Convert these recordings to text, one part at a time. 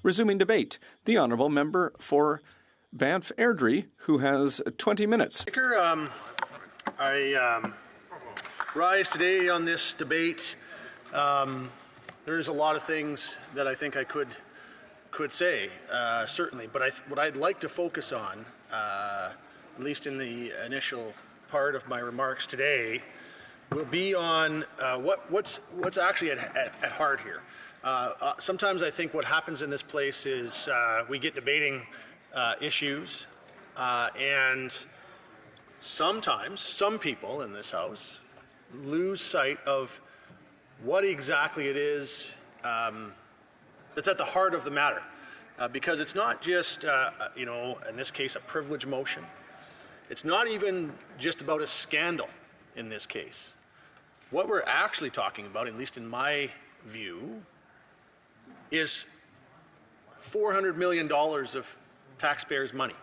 Resuming debate, the Honourable Member for Banff Airdrie, who has 20 minutes. Speaker, I rise today on this debate. There's a lot of things that I think I could say, certainly, but what I'd like to focus on, at least in the initial part of my remarks today, will be on what's actually at heart here. Sometimes I think what happens in this place is we get debating issues, and sometimes some people in this House lose sight of what exactly it is that's at the heart of the matter, because it's not just, in this case, a privilege motion. It's not even just about a scandal in this case. What we're actually talking about, at least in my view, is $400 million of taxpayers' money.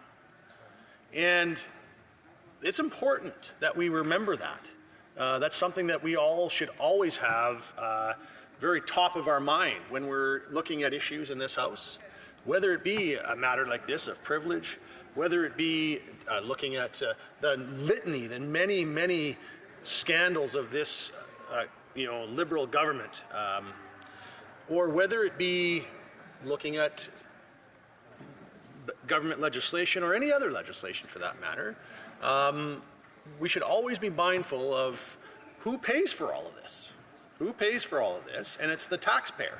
And it's important that we remember that. That's something that we all should always have very top of our mind when we're looking at issues in this House, whether it be a matter like this of privilege, whether it be looking at the litany, the many, many scandals of this liberal government, or whether it be looking at government legislation or any other legislation for that matter. We should always be mindful of who pays for all of this. Who pays for all of this? And it's the taxpayer.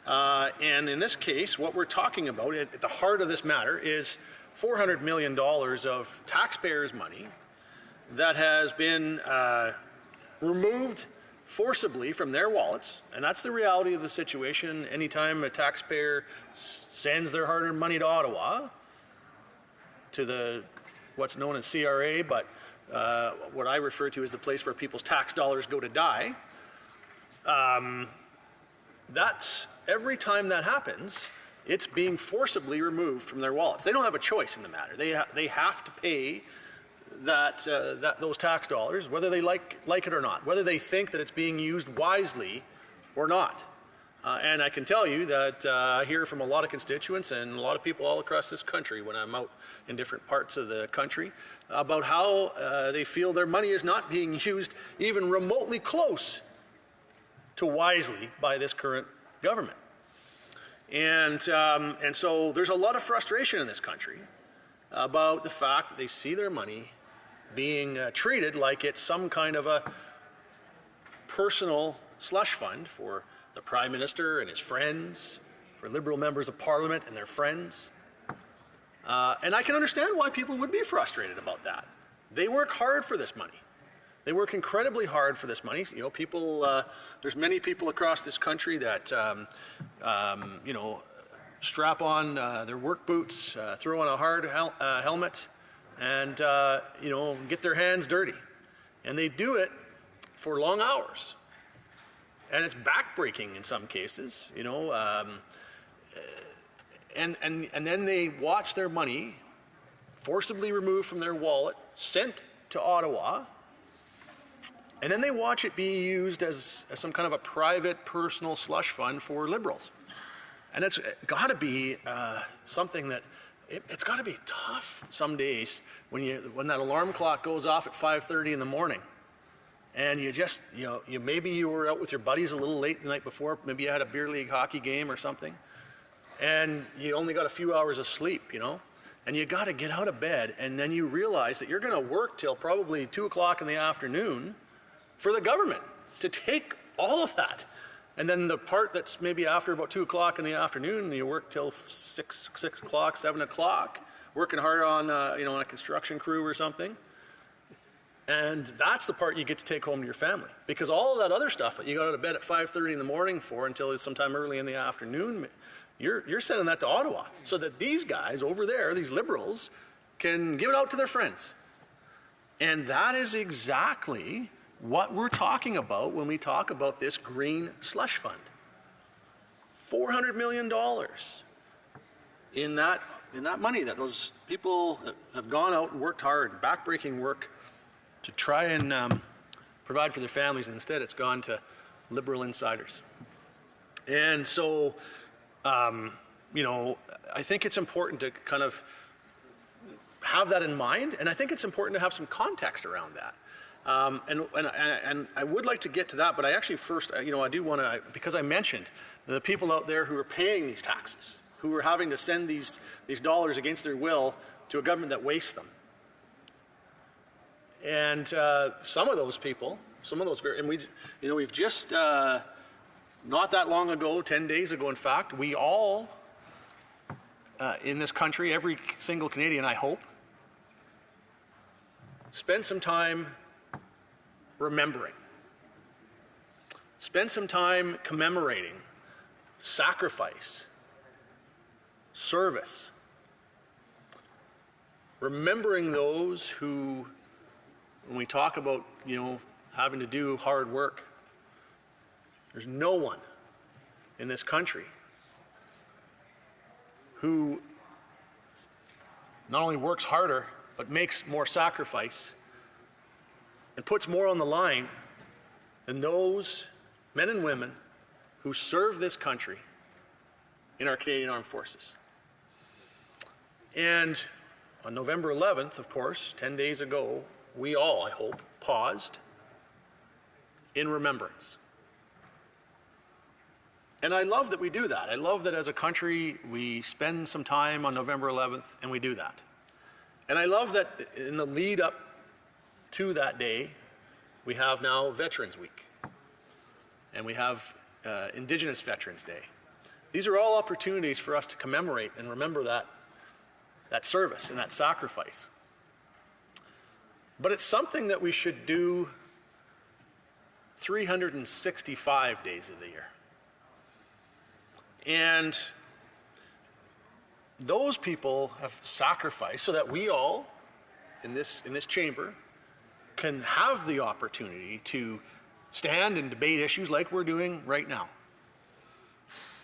And in this case, what we're talking about at the heart of this matter is $400 million of taxpayers' money that has been removed forcibly from their wallets, and that's the reality of the situation. Anytime a taxpayer sends their hard-earned money to Ottawa, to what's known as CRA, but what I refer to as the place where people's tax dollars go to die, that's every time that happens, it's being forcibly removed from their wallets. They don't have a choice in the matter. They have to pay those tax dollars, whether they like it or not, whether they think that it's being used wisely or not. And I can tell you that I hear from a lot of constituents and a lot of people all across this country when I'm out in different parts of the country about how they feel their money is not being used even remotely close to wisely by this current government. And so there's a lot of frustration in this country about the fact that they see their money being treated like it's some kind of a personal slush fund for the Prime Minister and his friends, for Liberal members of Parliament and their friends. And I can understand why people would be frustrated about that. They work hard for this money. They work incredibly hard for this money. You know, people, there's many people across this country that, strap on their work boots, throw on a hard helmet, and get their hands dirty, and they do it for long hours, and it's backbreaking in some cases, and then they watch their money forcibly removed from their wallet, sent to Ottawa, and then they watch it be used as some kind of a private, personal slush fund for Liberals, and it's got to be something that. It's got to be tough some days when that alarm clock goes off at 5:30 in the morning, and maybe you were out with your buddies a little late the night before, maybe you had a beer league hockey game or something, and you only got a few hours of sleep, and you got to get out of bed, and then you realize that you're going to work till probably 2 o'clock in the afternoon for the government to take all of that. And then the part that's maybe after about 2 o'clock in the afternoon, you work till 6 o'clock, 7 o'clock, working hard on a construction crew or something. And that's the part you get to take home to your family, because all of that other stuff that you got out of bed at 5:30 in the morning for until sometime early in the afternoon, you're sending that to Ottawa so that these guys over there, these Liberals, can give it out to their friends. And that is exactly what we're talking about when we talk about this green slush fund. $400 million in that money that those people have gone out and worked hard, backbreaking work to try and provide for their families, and instead it's gone to Liberal insiders. And so you know, I think it's important to kind of have that in mind, and I think it's important to have some context around that. And I would like to get to that, but I actually first, you know, I do want to, because I mentioned the people out there who are paying these taxes, who are having to send these dollars against their will to a government that wastes them. And some of those people, and we, you know, we've just, not that long ago, 10 days ago, in fact, we all, in this country, every single Canadian, I hope, spent some time remembering. Spend some time commemorating sacrifice, service, remembering those who, when we talk about, you know, having to do hard work, there's no one in this country who not only works harder, but makes more sacrifice and puts more on the line than those men and women who serve this country in our Canadian Armed Forces. And on November 11th, of course, 10 days ago, we all, I hope, paused in remembrance. And I love that we do that. I love that as a country we spend some time on November 11th and we do that. And I love that in the lead up to that day, we have now Veterans Week. And we have Indigenous Veterans Day. These are all opportunities for us to commemorate and remember that service and that sacrifice. But it's something that we should do 365 days of the year. And those people have sacrificed so that we all in this chamber can have the opportunity to stand and debate issues like we're doing right now.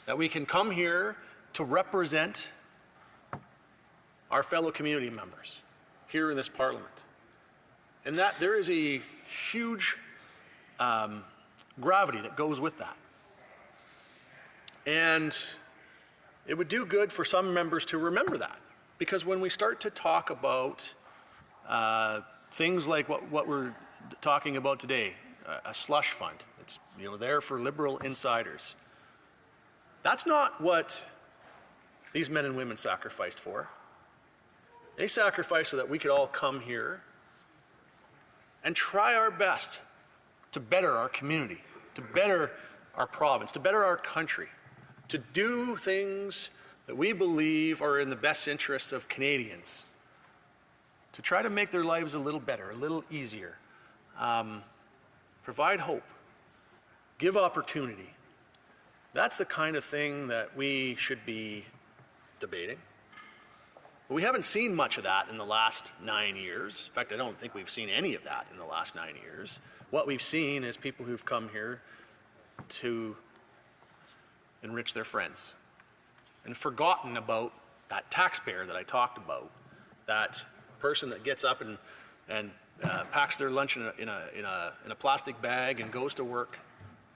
That we can come here to represent our fellow community members here in this Parliament. And that there is a huge gravity that goes with that. And it would do good for some members to remember that. Because when we start to talk about things like what we're talking about today, a slush fund, it's, you know, there for liberal insiders. That's not what these men and women sacrificed for. They sacrificed so that we could all come here and try our best to better our community, to better our province, to better our country, to do things that we believe are in the best interests of Canadians, to try to make their lives a little better, a little easier, provide hope, give opportunity. That's the kind of thing that we should be debating. But we haven't seen much of that in the last 9 years. In fact, I don't think we've seen any of that in the last 9 years. What we've seen is people who've come here to enrich their friends and forgotten about that taxpayer that I talked about, that person that gets up and packs their lunch in a plastic bag and goes to work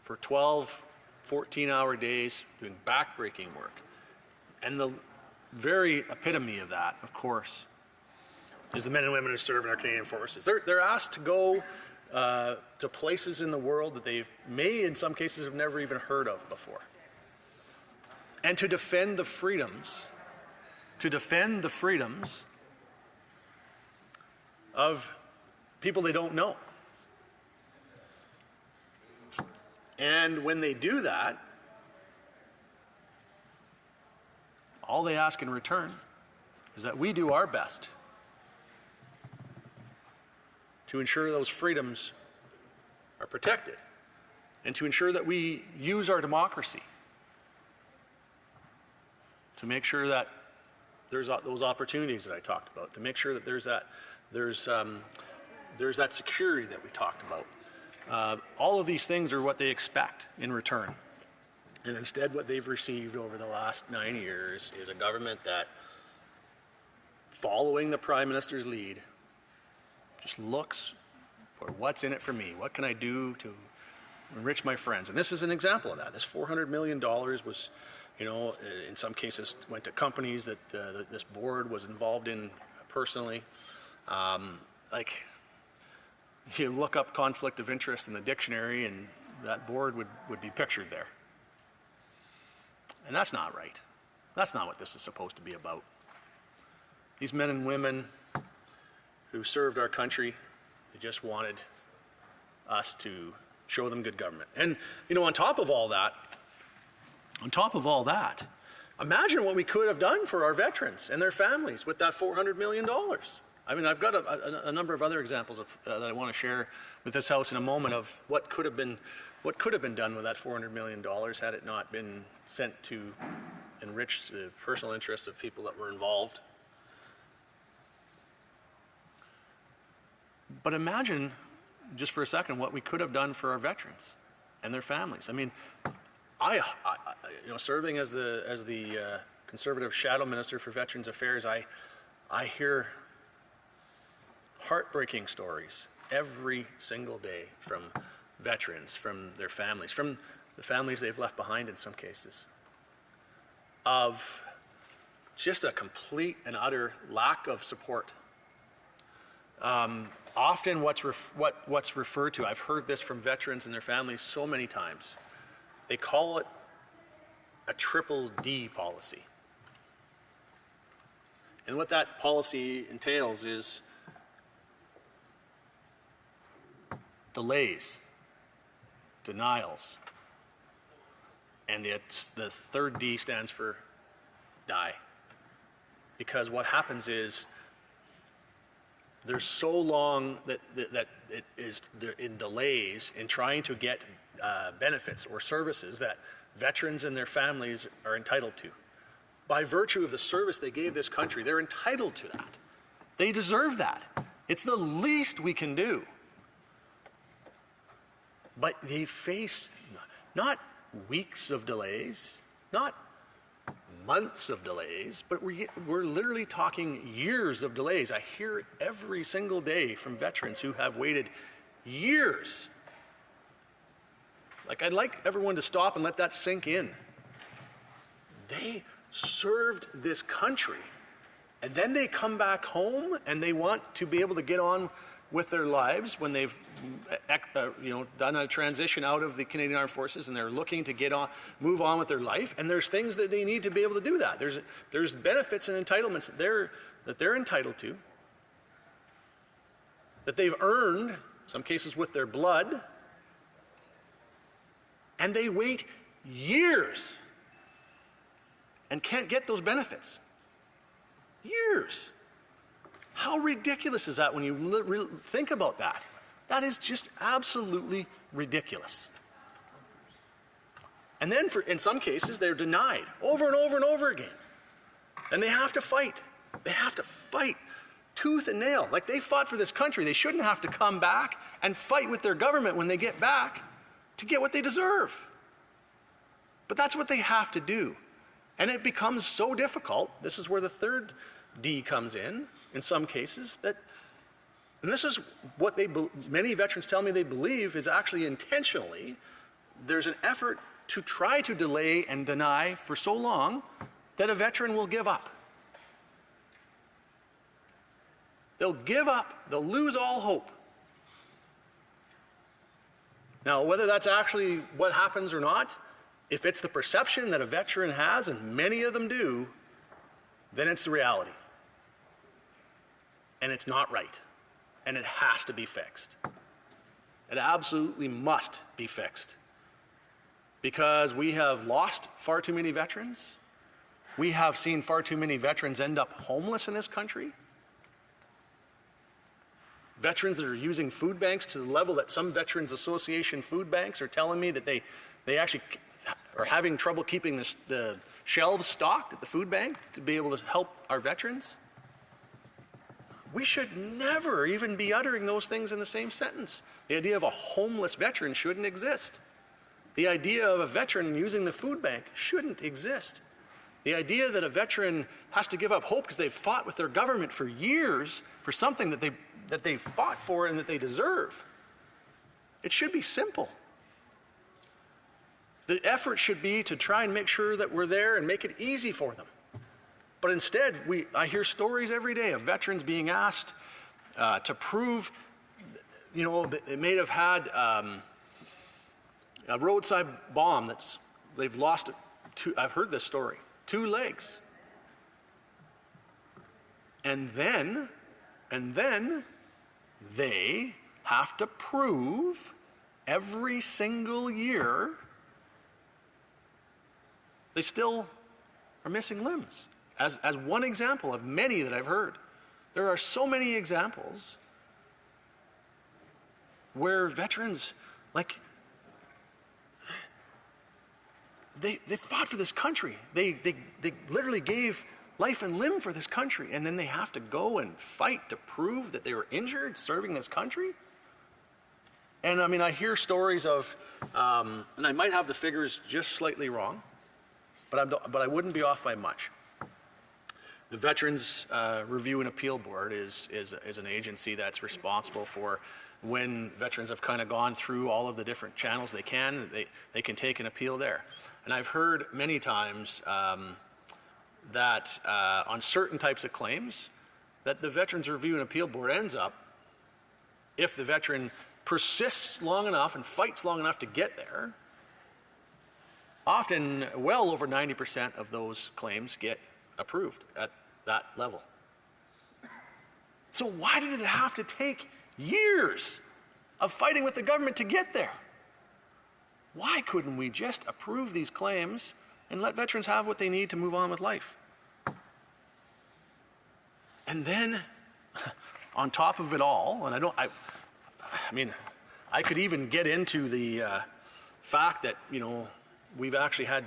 for 12, 14-hour days doing back-breaking work. And the very epitome of that, of course, is the men and women who serve in our Canadian forces. They're asked to go to places in the world that they may, in some cases, have never even heard of before. And to defend the freedoms, of people they don't know. And when they do that, all they ask in return is that we do our best to ensure those freedoms are protected and to ensure that we use our democracy to make sure that there's those opportunities that I talked about, to make sure that there's that security that we talked about. All of these things are what they expect in return. And instead what they've received over the last 9 years is a government that, following the Prime Minister's lead, just looks for what's in it for me. What can I do to enrich my friends? And this is an example of that. This $400 million was You know, in some cases went to companies that this board was involved in personally. Like, you look up conflict of interest in the dictionary and that board would be pictured there. And that's not right. That's not what this is supposed to be about. These men and women who served our country, they just wanted us to show them good government. And, you know, on top of all that, imagine what we could have done for our veterans and their families with that $400 million. I mean, I've got a number of other examples that I want to share with this House in a moment of what could have been done with that $400 million had it not been sent to enrich the personal interests of people that were involved. But imagine, just for a second, what we could have done for our veterans and their families. I mean, you know, serving as the Conservative Shadow Minister for Veterans Affairs, I hear heartbreaking stories every single day from veterans, from their families, from the families they've left behind in some cases, of just a complete and utter lack of support. Often what's referred to, I've heard this from veterans and their families so many times, they call it a triple D policy. And what that policy entails is delays, denials, and the third D stands for die. Because what happens is there's so long that it is in delays in trying to get benefits or services that veterans and their families are entitled to. By virtue of the service they gave this country, they're entitled to that. They deserve that. It's the least we can do. But they face not weeks of delays, not months of delays, but we're literally talking years of delays. I hear it every single day from veterans who have waited years. Like, I'd like everyone to stop and let that sink in. They served this country, and then they come back home and they want to be able to get on with their lives when they've done a transition out of the Canadian Armed Forces, and they're looking to move on with their life, and there's things that they need to be able to do that. There's benefits and entitlements that they're entitled to, that they've earned, some cases with their blood, and they wait years and can't get those benefits. Years. How ridiculous is that when you think about that? That is just absolutely ridiculous. And then in some cases, they're denied over and over and over again. And they have to fight. They have to fight tooth and nail. Like, they fought for this country. They shouldn't have to come back and fight with their government when they get back to get what they deserve. But that's what they have to do. And it becomes so difficult. This is where the third D comes in some cases, and this is what many veterans tell me they believe is actually intentionally, there's an effort to try to delay and deny for so long that a veteran will give up. They'll give up, they'll lose all hope. Now, whether that's actually what happens or not, if it's the perception that a veteran has, and many of them do, then it's the reality. And it's not right. And it has to be fixed. It absolutely must be fixed. Because we have lost far too many veterans. We have seen far too many veterans end up homeless in this country. Veterans that are using food banks to the level that some Veterans Association food banks are telling me that they actually are having trouble keeping the shelves stocked at the food bank to be able to help our veterans. We should never even be uttering those things in the same sentence. The idea of a homeless veteran shouldn't exist. The idea of a veteran using the food bank shouldn't exist. The idea that a veteran has to give up hope because they've fought with their government for years for something that they fought for and that they deserve. It should be simple. The effort should be to try and make sure that we're there and make it easy for them. But instead, I hear stories every day of veterans being asked to prove, that they may have had a roadside bomb they've lost. I've heard this story. 2 legs. And then they have to prove every single year they still are missing limbs. As one example of many that I've heard. There are so many examples where veterans, they fought for this country. They literally gave life and limb for this country, and then they have to go and fight to prove that they were injured serving this country? And I hear stories of, and I might have the figures just slightly wrong, but I wouldn't be off by much. The Veterans Review and Appeal Board is an agency that's responsible for when veterans have kind of gone through all of the different channels they can take an appeal there. And I've heard many times that on certain types of claims that the Veterans Review and Appeal Board ends up, if the veteran persists long enough and fights long enough to get there, often well over 90% of those claims get approved at that level. So why did it have to take years of fighting with the government to get there? Why couldn't we just approve these claims and let veterans have what they need to move on with life? And then, on top of it all, and I could even get into the fact that, we've actually had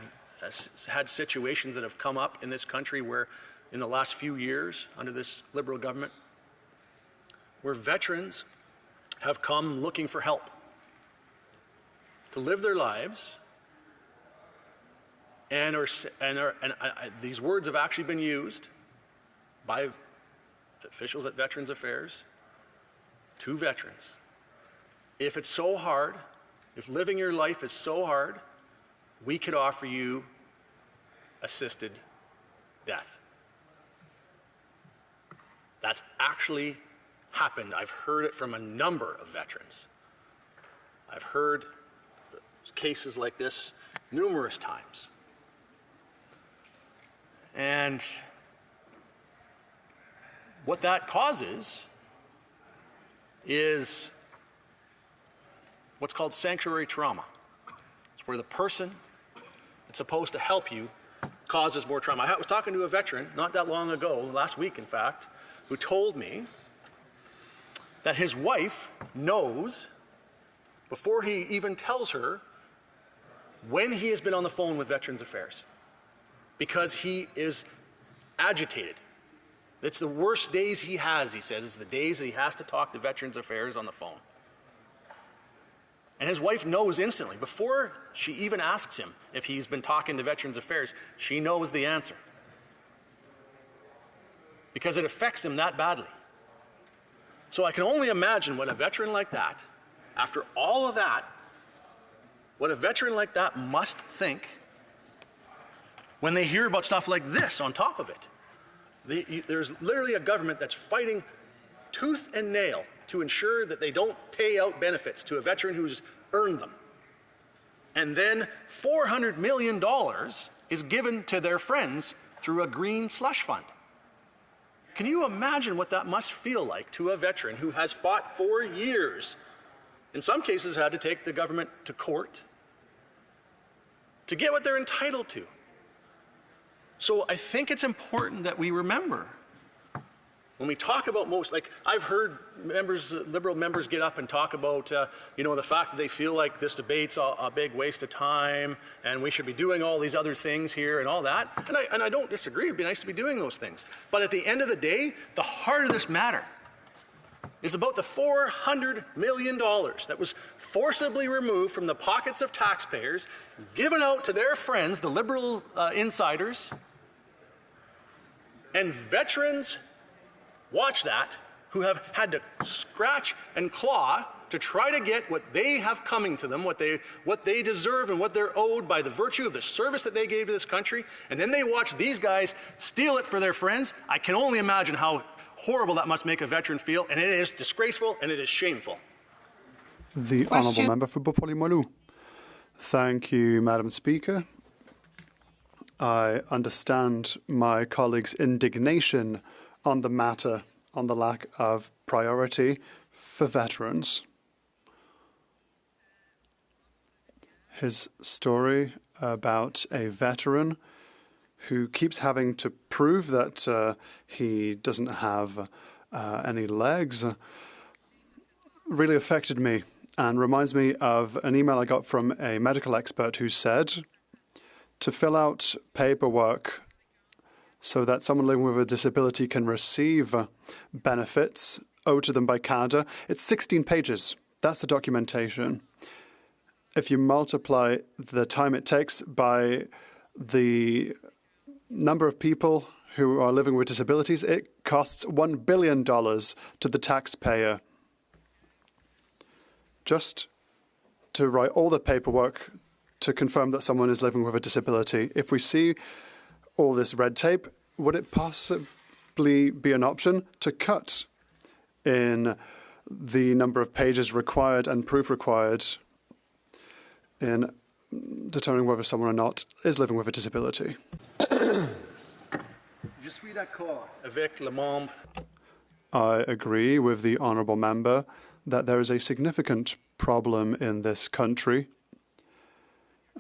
situations that have come up in this country where, in the last few years, under this Liberal government, where veterans have come looking for help to live their lives, and these words have actually been used by officials at Veterans Affairs to veterans. If it's so hard, if living your life is so hard, we could offer you assisted death. That's actually happened. I've heard it from a number of veterans. I've heard cases like this numerous times. And what that causes is what's called sanctuary trauma. It's where the person that's supposed to help you causes more trauma. I was talking to a veteran not that long ago, last week in fact, who told me that his wife knows, before he even tells her, when he has been on the phone with Veterans Affairs, because he is agitated. It's the worst days he has, he says, is the days that he has to talk to Veterans Affairs on the phone. And his wife knows instantly, before she even asks him if he's been talking to Veterans Affairs, she knows the answer. Because it affects him that badly. So I can only imagine what a veteran like that, after all of that, what a veteran like that must think when they hear about stuff like this on top of it. There's literally a government that's fighting tooth and nail to ensure that they don't pay out benefits to a veteran who's earned them. And then $400 million is given to their friends through a green slush fund. Can you imagine what that must feel like to a veteran who has fought for years, in some cases had to take the government to court, to get what they're entitled to? So I think it's important that we remember, when we talk about I've heard Liberal members get up and talk about, the fact that they feel like this debate's a big waste of time and we should be doing all these other things here and all that. And I don't disagree. It'd be nice to be doing those things. But at the end of the day, the heart of this matter is about the $400 million that was forcibly removed from the pockets of taxpayers, given out to their friends, the Liberal insiders, and veterans watch that, who have had to scratch and claw to try to get what they have coming to them, what they deserve and what they're owed by the virtue of the service that they gave to this country, and then they watch these guys steal it for their friends. I can only imagine how horrible that must make a veteran feel, and it is disgraceful and it is shameful. The Honourable Member for Beauport-Limoilou. Thank you, Madam Speaker. I understand my colleague's indignation on the matter, on the lack of priority for veterans. His story about a veteran who keeps having to prove that he doesn't have any legs really affected me and reminds me of an email I got from a medical expert who said to fill out paperwork so that someone living with a disability can receive benefits owed to them by Canada. It's 16 pages. That's the documentation. If you multiply the time it takes by the number of people who are living with disabilities, it costs $1 billion to the taxpayer just to write all the paperwork to confirm that someone is living with a disability. If we see all this red tape, would it possibly be an option to cut in the number of pages required and proof required in determining whether someone or not is living with a disability? I agree with the Honourable Member that there is a significant problem in this country.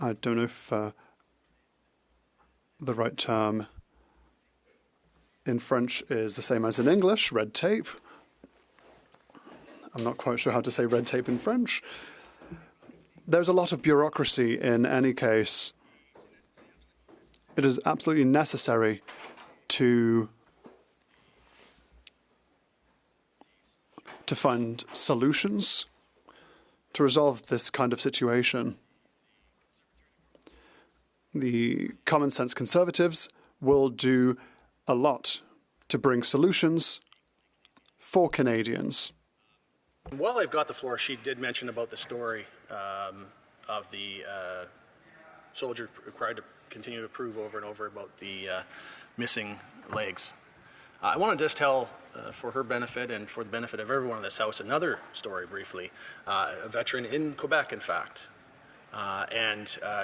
I don't know if the right term in French is the same as in English, red tape. I'm not quite sure how to say red tape in French. There's a lot of bureaucracy in any case. It is absolutely necessary to find solutions to resolve this kind of situation. The common sense Conservatives will do a lot to bring solutions for Canadians. While I've got the floor, she did mention about the story of the soldier required to continue to prove over and over about the missing legs. I want to just tell, for her benefit and for the benefit of everyone in this House, another story briefly. A veteran in Quebec, in fact.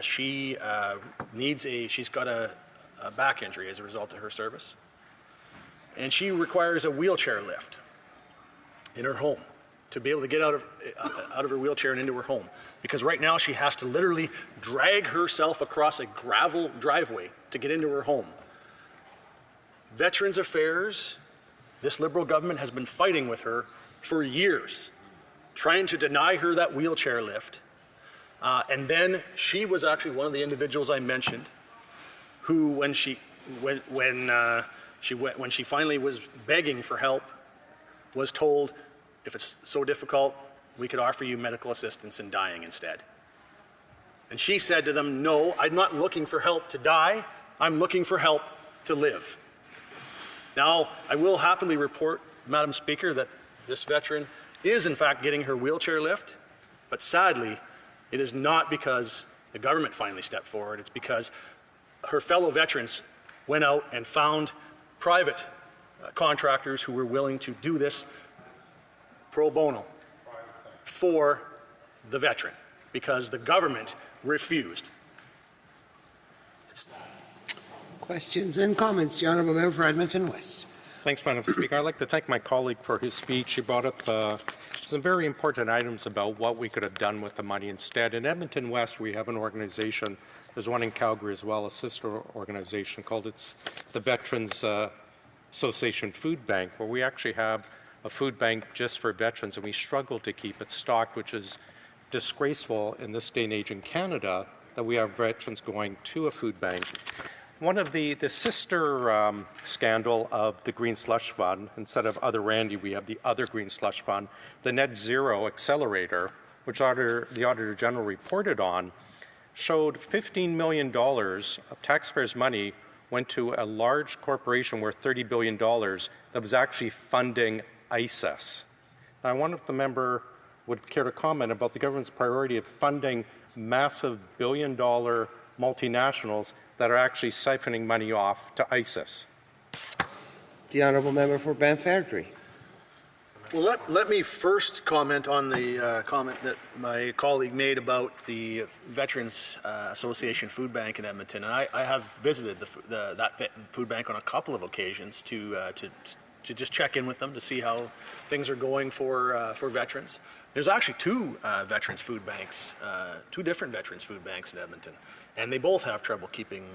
She's got a back injury as a result of her service. And she requires a wheelchair lift in her home to be able to get out of her wheelchair and into her home. Because right now she has to literally drag herself across a gravel driveway to get into her home. Veterans Affairs, this Liberal government has been fighting with her for years, trying to deny her that wheelchair lift. And then she was actually one of the individuals I mentioned who, when she finally was begging for help, was told, if it's so difficult, we could offer you medical assistance in dying instead. And she said to them, no, I'm not looking for help to die, I'm looking for help to live. Now, I will happily report, Madam Speaker, that this veteran is in fact getting her wheelchair lift, but sadly, it is not because the government finally stepped forward. It's because her fellow veterans went out and found private contractors who were willing to do this pro bono for the veteran, because the government refused. Questions and comments. The Honourable Member for Edmonton West. Thanks, Madam Speaker. I'd like to thank my colleague for his speech. He brought up some very important items about what we could have done with the money instead. In Edmonton West, we have an organization, there's one in Calgary as well, a sister organization called the Veterans Association Food Bank, where we actually have a food bank just for veterans, and we struggle to keep it stocked, which is disgraceful in this day and age in Canada that we have veterans going to a food bank. One of the sister scandal of the Green Slush Fund, instead of Other Randy, we have the Other Green Slush Fund, the Net Zero Accelerator, which the Auditor General reported on, showed $15 million of taxpayers' money went to a large corporation worth $30 billion that was actually funding ISIS. Now, I wonder if the member would care to comment about the government's priority of funding massive billion-dollar multinationals that are actually siphoning money off to ISIS? The honourable member for Banff Airdrie. Well, let me first comment on the comment that my colleague made about the Veterans Association Food Bank in Edmonton. And I have visited that food bank on a couple of occasions to just check in with them to see how things are going for veterans. There's actually two different veterans food banks in Edmonton, and they both have trouble keeping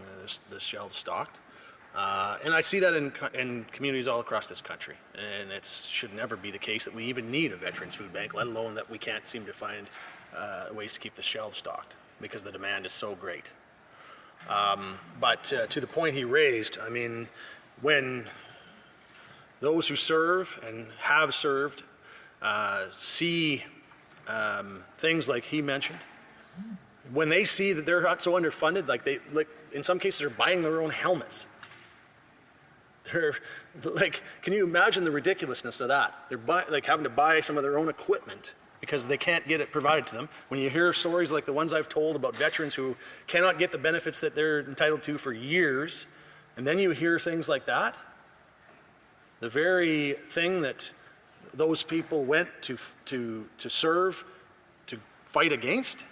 the shelves stocked. And I see that in communities all across this country, and it should never be the case that we even need a veterans food bank, let alone that we can't seem to find ways to keep the shelves stocked because the demand is so great. But to the point he raised, I mean, when those who serve and have served see things like he mentioned, when they see that they're not so underfunded, like in some cases are buying their own helmets. They're like, can you imagine the ridiculousness of that? They're having to buy some of their own equipment because they can't get it provided to them. When you hear stories like the ones I've told about veterans who cannot get the benefits that they're entitled to for years, and then you hear things like that, the very thing that those people went to serve, to fight against,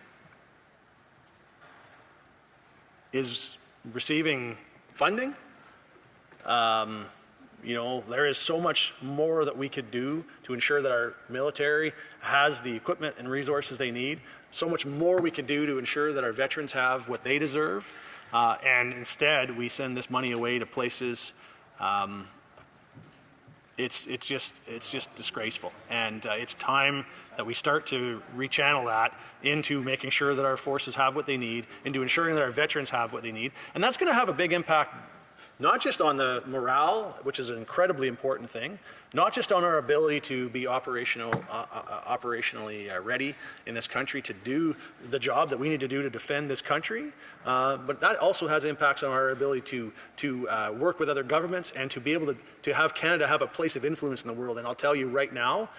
is receiving funding. You know, there is so much more that we could do to ensure that our military has the equipment and resources they need. So much more we could do to ensure that our veterans have what they deserve. And instead, we send this money away to places. It's just disgraceful. And it's time that we start to rechannel that into making sure that our forces have what they need, into ensuring that our veterans have what they need. And that's going to have a big impact, not just on the morale, which is an incredibly important thing, not just on our ability to be operationally ready in this country to do the job that we need to do to defend this country, but that also has impacts on our ability to work with other governments and to be able to have Canada have a place of influence in the world. And I'll tell you right now,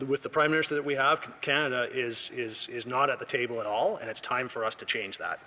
with the Prime Minister that we have, Canada is not at the table at all, and it's time for us to change that.